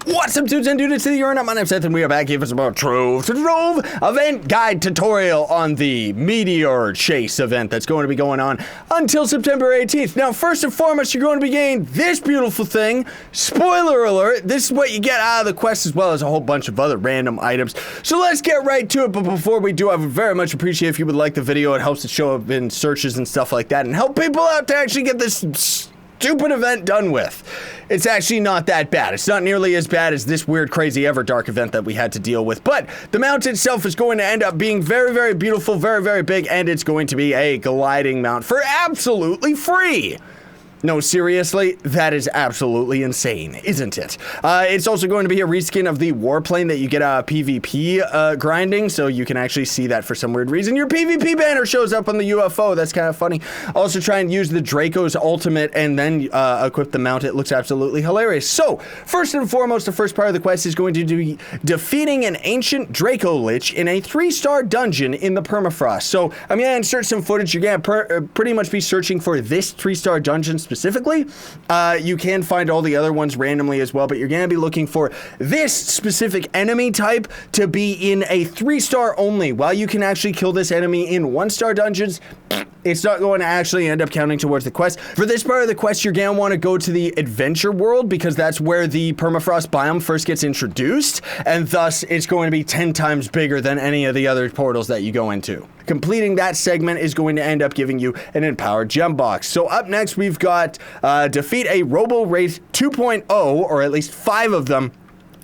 What's up, dudes and dudes? You're in. My name's Seth, and we are back here for some more Trove event guide tutorial on the Meteor Chase event that's going to be going on until September 18th. Now, first and foremost, you're going to be getting this beautiful thing. Spoiler alert, this is what you get out of the quest, as well as a whole bunch of other random items. So let's get right to it, but before we do, I would very much appreciate if you would like the video. It helps to show up in searches and stuff like that, and help people out to actually get this stupid event done with. It's actually not that bad. It's not nearly as bad as this weird, crazy, Everdark event that we had to deal with. But the mount itself is going to end up being very, very beautiful, very, very big, and it's going to be a gliding mount for absolutely free. No, seriously, that is absolutely insane, isn't it? It's also going to be a reskin of the warplane that you get PvP grinding, so you can actually see that for some weird reason. Your PvP banner shows up on the UFO. That's kind of funny. Also, try and use the Draco's ultimate and then equip the mount. It looks absolutely hilarious. So, first and foremost, the first part of the quest is going to be defeating an ancient Dracolich in a 3-star dungeon in the permafrost. So, I'm going to insert some footage. You're going to pretty much be searching for this 3-star dungeon specifically. You can find all the other ones randomly as well, but you're going to be looking for this specific enemy type to be in a 3-star only. While you can actually kill this enemy in 1-star dungeons, it's not going to actually end up counting towards the quest. For this part of the quest, you're going to want to go to the adventure world because that's where the permafrost biome first gets introduced, and thus it's going to be 10 times bigger than any of the other portals that you go into. Completing that segment is going to end up giving you an empowered gem box. So up next, we've got defeat a Robowraith 2.0, or at least 5 of them,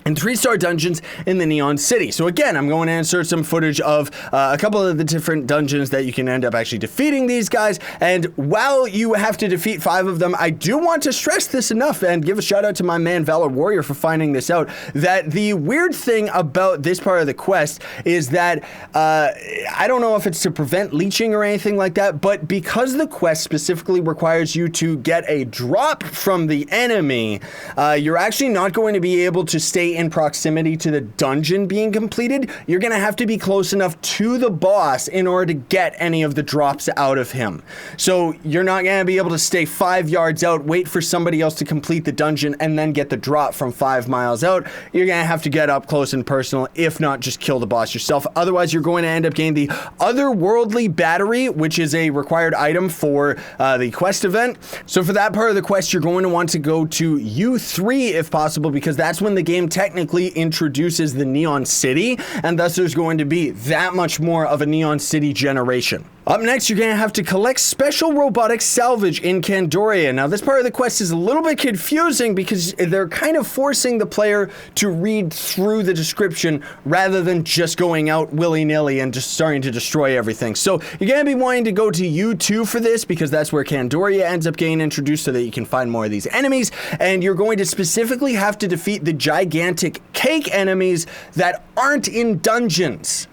in 3-star dungeons in the Neon City. So again, I'm going to insert some footage of a couple of the different dungeons that you can end up actually defeating these guys. And while you have to defeat 5 of them, I do want to stress this enough and give a shout out to my man Valor Warrior for finding this out, that the weird thing about this part of the quest is that I don't know if it's to prevent leeching or anything like that, but because the quest specifically requires you to get a drop from the enemy, you're actually not going to be able to stay in proximity to the dungeon being completed. You're gonna have to be close enough to the boss in order to get any of the drops out of him. So you're not gonna be able to stay 5 yards out, wait for somebody else to complete the dungeon, and then get the drop from 5 miles out. You're gonna have to get up close and personal, if not just kill the boss yourself. Otherwise, you're going to end up getting the Otherworldly Battery, which is a required item for the quest event. So for that part of the quest, you're going to want to go to U3 if possible, because that's when the game technically introduces the Neon City, and thus there's going to be that much more of a Neon City generation. Up next, you're going to have to collect special robotic salvage in Candoria. Now, this part of the quest is a little bit confusing because they're kind of forcing the player to read through the description rather than just going out willy-nilly and just starting to destroy everything. So you're going to be wanting to go to U2 for this because that's where Candoria ends up getting introduced so that you can find more of these enemies, and you're going to specifically have to defeat the gigantic cake enemies that aren't in dungeons.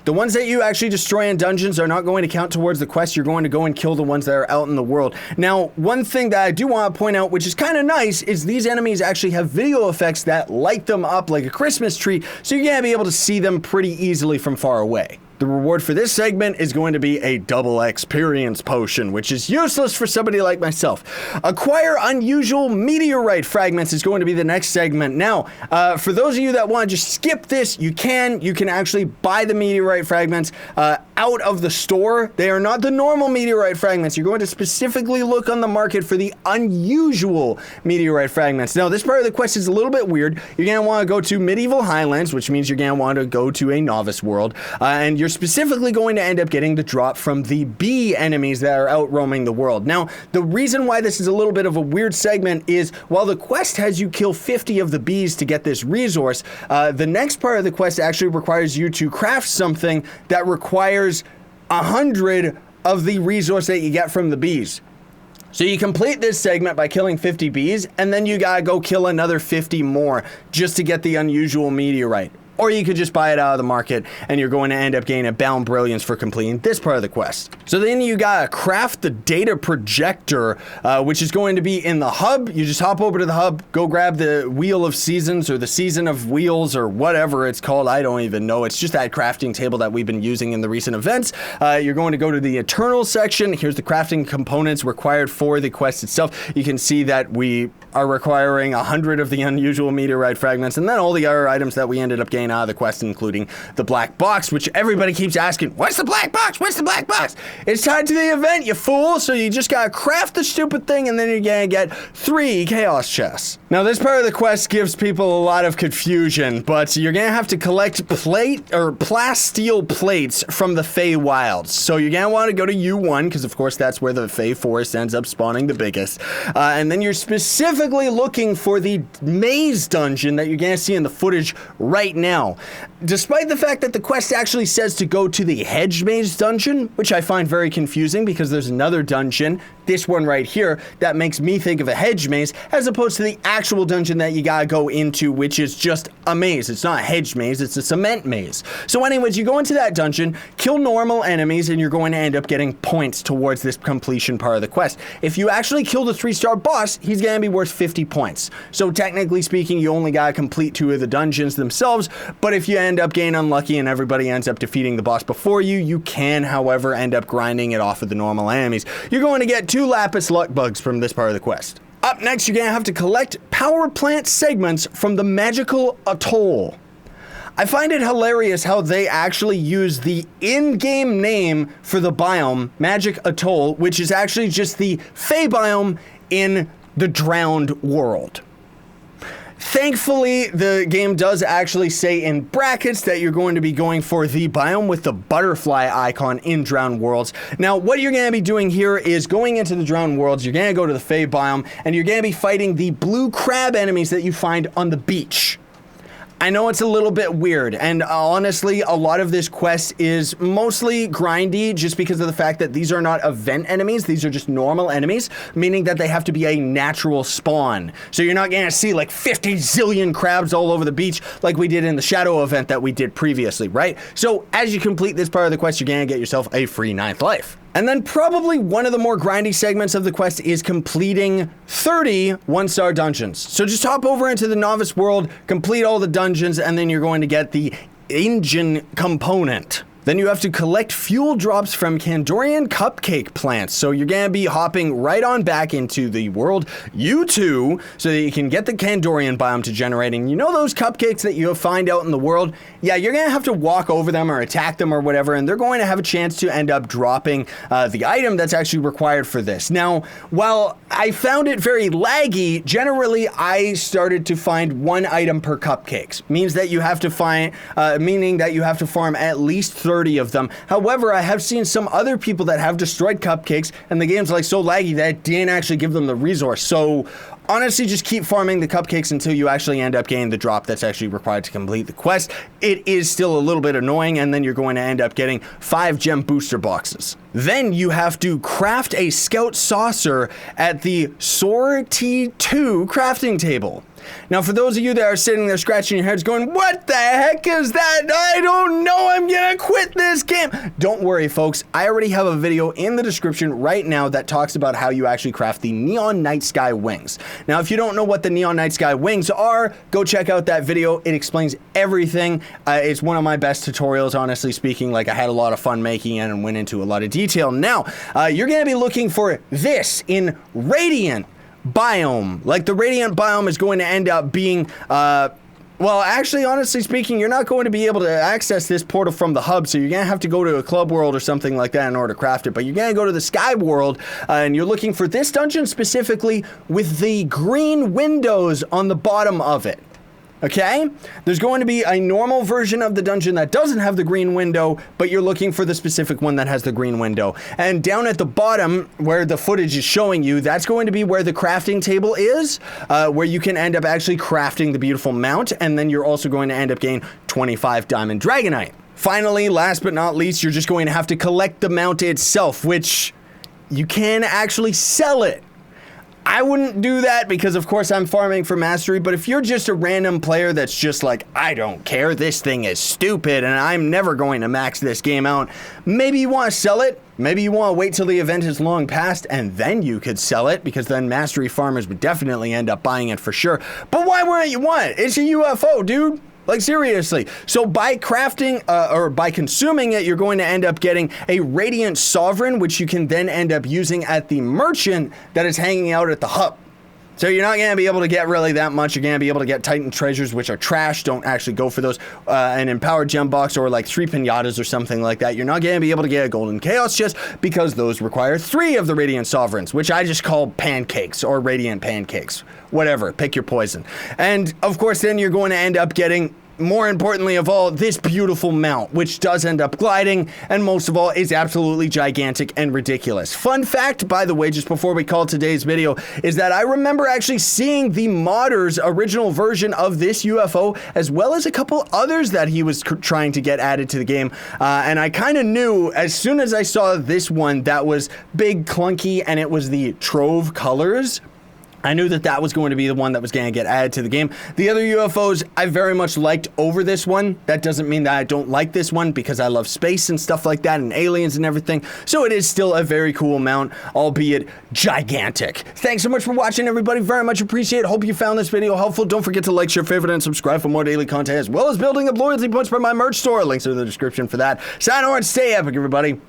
The ones that you actually destroy in dungeons are not going to count towards the quest. You're going to go and kill the ones that are out in the world. Now, one thing that I do want to point out, which is kind of nice, is these enemies actually have video effects that light them up like a Christmas tree, so you're going to be able to see them pretty easily from far away. The reward for this segment is going to be a double experience potion, which is useless for somebody like myself. Acquire unusual meteorite fragments is going to be the next segment. Now, for those of you that want to just skip this, you can actually buy the meteorite fragments out of the store. They are not the normal meteorite fragments. You're going to specifically look on the market for the unusual meteorite fragments. Now, this part of the quest is a little bit weird. You're going to want to go to Medieval Highlands, which means you're going to want to go to a novice world, and you're specifically going to end up getting the drop from the bee enemies that are out roaming the world. Now, the reason why this is a little bit of a weird segment is while the quest has you kill 50 of the bees to get this resource, the next part of the quest actually requires you to craft something that requires 100 of the resource that you get from the bees. So you complete this segment by killing 50 bees, and then you gotta go kill another 50 more just to get the unusual meteorite. or you could just buy it out of the market, and you're going to end up gaining a Bound Brilliance for completing this part of the quest. So then you gotta craft the data projector, which is going to be in the hub. You just hop over to the hub, go grab the Wheel of Seasons, or the Season of Wheels, or whatever it's called. I don't even know. It's just that crafting table that we've been using in the recent events. You're going to go to the Eternal section. Here's the crafting components required for the quest itself. You can see that we are requiring 100 of the unusual meteorite fragments, and then all the other items that we ended up getting out of the quest, including the black box, which everybody keeps asking, what's the black box? What's the black box? It's tied to the event, you fool. So you just gotta craft the stupid thing, and then you're gonna get 3 chaos chests. Now, this part of the quest gives people a lot of confusion, but you're gonna have to collect Plasteel plates from the Fey Wilds. So you're gonna want to go to U1, because of course that's where the Fey Forest ends up spawning the biggest. And then you're specifically looking for the maze dungeon that you're gonna see in the footage right now. Despite the fact that the quest actually says to go to the hedge maze dungeon, which I find very confusing because there's another dungeon, this one right here, that makes me think of a hedge maze, as opposed to the actual dungeon that you gotta go into, which is just a maze. It's not a hedge maze, it's a cement maze. So anyways, you go into that dungeon, kill normal enemies, and you're going to end up getting points towards this completion part of the quest. If you actually kill the 3-star boss, he's gonna be worth 50 points. So technically speaking, you only gotta complete 2 of the dungeons themselves, but if you end up getting unlucky and everybody ends up defeating the boss before you, you can, however, end up grinding it off of the normal enemies. You're going to get 2 lapis luck bugs from this part of the quest. Up next, you're gonna have to collect power plant segments from the magical atoll. I find it hilarious how they actually use the in-game name for the biome, Magic Atoll, which is actually just the Fey biome in the drowned world. Thankfully, the game does actually say in brackets that you're going to be going for the biome with the butterfly icon in Drowned Worlds. Now, what you're going to be doing here is going into the Drowned Worlds, you're going to go to the Fey biome, and you're going to be fighting the blue crab enemies that you find on the beach. I know it's a little bit weird, and honestly, a lot of this quest is mostly grindy just because of the fact that these are not event enemies, these are just normal enemies, meaning that they have to be a natural spawn. So you're not gonna see like 50 zillion crabs all over the beach like we did in the Shadow event that we did previously, right? So as you complete this part of the quest, you're gonna get yourself a free 9th life. And then probably one of the more grindy segments of the quest is completing 30 1-star dungeons. So just hop over into the novice world, complete all the dungeons, and then you're going to get the engine component. Then you have to collect fuel drops from Kandorian cupcake plants. So you're gonna be hopping right on back into the world U2 so that you can get the Kandorian biome to generating. You know those cupcakes that you find out in the world? Yeah, you're gonna have to walk over them or attack them or whatever, and they're going to have a chance to end up dropping the item that's actually required for this. Now, while I found it very laggy, generally I started to find 1 item per cupcakes. Means that you have to find, meaning that you have to farm at least 30 of them. However, I have seen some other people that have destroyed cupcakes, and the game's like so laggy that it didn't actually give them the resource. So honestly, just keep farming the cupcakes until you actually end up getting the drop that's actually required to complete the quest. It is still a little bit annoying, and then you're going to end up getting 5 gem booster boxes. Then you have to craft a scout saucer at the Sortie 2 crafting table. Now, for those of you that are sitting there scratching your heads going, what the heck is that? I don't know, I'm gonna quit this game. Don't worry, folks. I already have a video in the description right now that talks about how you actually craft the Neon Night Sky wings. Now, if you don't know what the Neon Night Sky wings are, go check out that video. It explains everything. It's one of my best tutorials, honestly speaking. Like, I had a lot of fun making it and went into a lot of detail. Now, you're gonna be looking for this in Radiant biome. Like, the Radiant biome is going to end up being, well, actually, honestly speaking, you're not going to be able to access this portal from the hub, so you're going to have to go to a club world or something like that in order to craft it, but you're going to go to the sky world, and you're looking for this dungeon specifically with the green windows on the bottom of it. Okay? There's going to be a normal version of the dungeon that doesn't have the green window, but you're looking for the specific one that has the green window. And down at the bottom, where the footage is showing you, that's going to be where the crafting table is, where you can end up actually crafting the beautiful mount, and then you're also going to end up getting 25 diamond dragonite. Finally, last but not least, you're just going to have to collect the mount itself, which you can actually sell it. I wouldn't do that because, of course, I'm farming for mastery, but if you're just a random player that's just like, I don't care, this thing is stupid, and I'm never going to max this game out, maybe you want to sell it. Maybe you want to wait till the event is long past, and then you could sell it, because then mastery farmers would definitely end up buying it for sure. But why wouldn't you want it? It's a UFO, dude. Like, seriously. So by crafting, or by consuming it, you're going to end up getting a Radiant Sovereign, which you can then end up using at the merchant that is hanging out at the hub. So you're not going to be able to get really that much. You're going to be able to get Titan treasures, which are trash. Don't actually go for those. An empowered gem box or like 3 pinatas or something like that. You're not going to be able to get a golden chaos chest because those require 3 of the Radiant Sovereigns, which I just call pancakes or radiant pancakes. Whatever, pick your poison. And of course, then you're going to end up getting, more importantly of all, this beautiful mount, which does end up gliding, and most of all, is absolutely gigantic and ridiculous. Fun fact, by the way, just before we call today's video, is that I remember actually seeing the modder's original version of this UFO, as well as a couple others that he was trying to get added to the game, and I kind of knew as soon as I saw this one that was big, clunky, and it was the Trove colors, I knew that that was going to be the one that was going to get added to the game. The other UFOs I very much liked over this one. That doesn't mean that I don't like this one, because I love space and stuff like that and aliens and everything. So it is still a very cool mount, albeit gigantic. Thanks so much for watching, everybody. Very much appreciate it. Hope you found this video helpful. Don't forget to like, share, favorite, and subscribe for more daily content, as well as building up loyalty points by my merch store. Links are in the description for that. Sign on, stay epic, everybody.